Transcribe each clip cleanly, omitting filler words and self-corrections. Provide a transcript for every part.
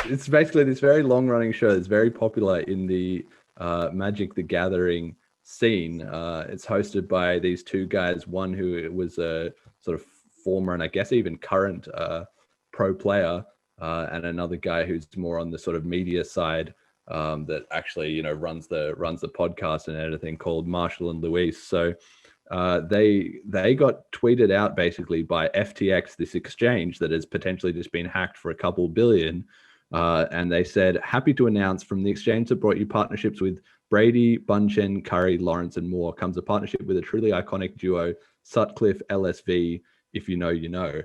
it's basically this very long running show that's very popular in the Magic the Gathering scene. It's hosted by these two guys, one who was a sort of former and I guess even current pro player, and another guy who's more on the sort of media side, that actually, you know, runs the podcast and everything, called Marshall and Luis. So they got tweeted out basically by FTX, this exchange that has potentially just been hacked for a couple billion. And they said, happy to announce, from the exchange that brought you partnerships with Brady, Bunchen, Curry, Lawrence, and more, comes a partnership with a truly iconic duo, Sutcliffe, LSV. If you know, you know.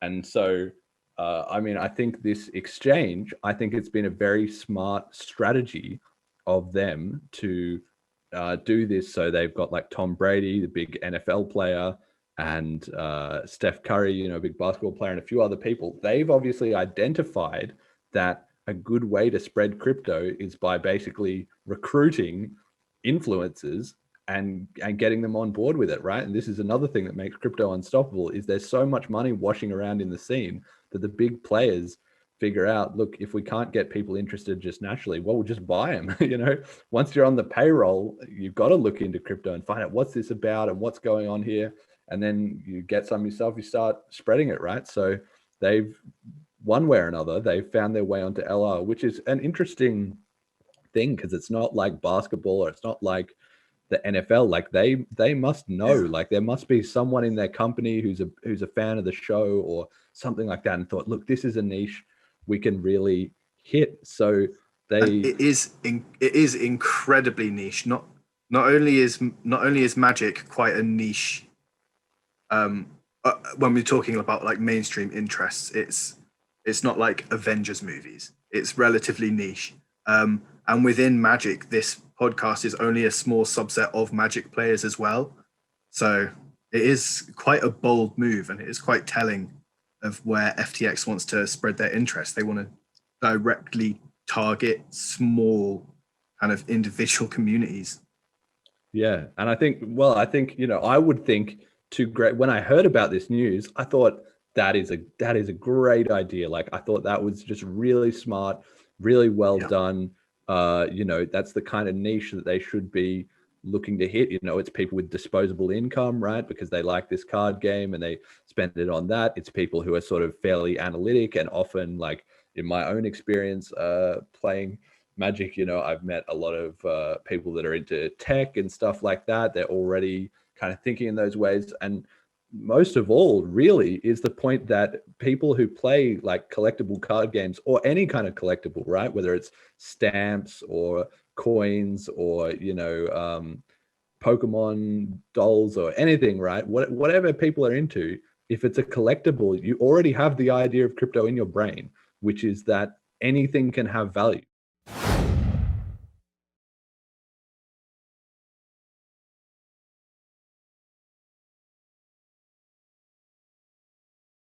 And so, I mean, I think this exchange, I think it's been a very smart strategy of them to do this. So they've got like Tom Brady, the big NFL player, and Steph Curry, you know, a big basketball player, and a few other people. They've obviously identified that a good way to spread crypto is by basically recruiting influencers and getting them on board with it, right? And this is another thing that makes crypto unstoppable, is there's so much money washing around in the scene that the big players figure out, look, if we can't get people interested just naturally, well, we'll just buy them. You know, once you're on the payroll, you've got to look into crypto and find out what's this about and what's going on here. And then you get some yourself, you start spreading it, right? So they've, one way or another, they've found their way onto LR, which is an interesting thing, because it's not like basketball, or it's not like the NFL. Like they must know, like there must be someone in their company who's a fan of the show or something like that, and thought, look, this is a niche we can really hit. So it is incredibly niche. Not only is Magic quite a niche, when we're talking about like mainstream interests, it's not like Avengers movies. It's relatively niche. And within Magic, this podcast is only a small subset of Magic players as well. So it is quite a bold move, and it is quite telling of where FTX wants to spread their interest. They want to directly target small kind of individual communities. Yeah. And I think, you know, I would think when I heard about this news, I thought that is a great idea. Like, I thought that was just really smart, really well done. You know, that's the kind of niche that they should be looking to hit. You know, it's people with disposable income, right? Because they like this card game and they spend it on that. It's people who are sort of fairly analytic, and often, like in my own experience playing Magic, you know, I've met a lot of people that are into tech and stuff like that. They're already kind of thinking in those ways. And most of all, really, is the point that people who play like collectible card games, or any kind of collectible, right, whether it's stamps or coins or, you know, Pokemon dolls or anything, right, whatever people are into, if it's a collectible, you already have the idea of crypto in your brain, which is that anything can have value.